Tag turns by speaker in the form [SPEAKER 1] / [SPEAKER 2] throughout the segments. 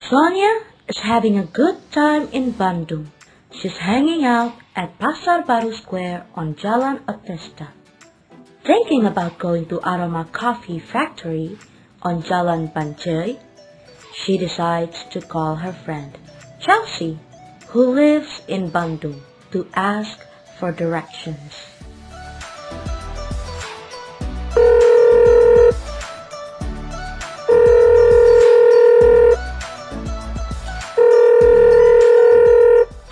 [SPEAKER 1] Sonia is having a good time in Bandung. She's hanging out at Pasar Baru Square on Jalan Otesta. Thinking about going to Aroma Coffee factory on Jalan Banjai, she decides to call her friend Chelsea, who lives in Bandung, to ask for directions.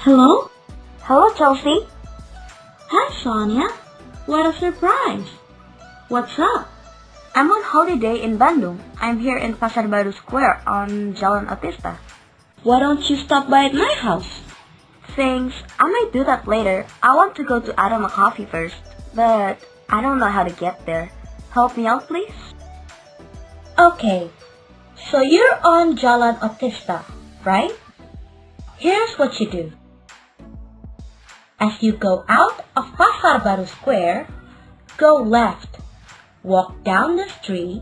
[SPEAKER 1] Hello?
[SPEAKER 2] Hello, Chelsea.
[SPEAKER 1] Hi, Sonia. What a surprise. What's up?
[SPEAKER 2] I'm on holiday in Bandung. I'm here in Pasar Baru Square on Jalan Otesta.
[SPEAKER 1] Why don't you stop by at my house?
[SPEAKER 2] Thanks, I might do that later. I want to go to Aroma Coffee first, but I don't know how to get there. Help me out, please?
[SPEAKER 1] Okay, so you're on Jalan Otesta, right? Here's what you do. As you go out of Pasar Baru Square, go left, walk down the street,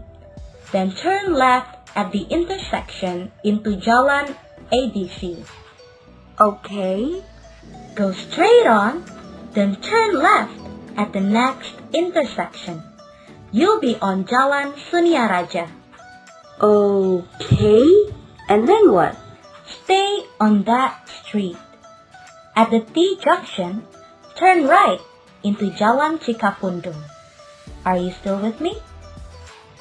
[SPEAKER 1] then turn left at the intersection into Jalan ABC.
[SPEAKER 2] Okay.
[SPEAKER 1] Go straight on, then turn left at the next intersection. You'll be on Jalan Sonia Raja.
[SPEAKER 2] Okay. And then what?
[SPEAKER 1] Stay on that street. At the T junction, turn right into Jalan Cikapundung. Are you still with me?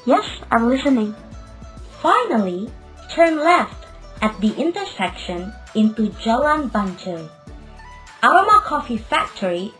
[SPEAKER 2] Yes, I'm listening.
[SPEAKER 1] Finally, turn left at the intersection into Jalan Banjai. Aroma Coffee Factory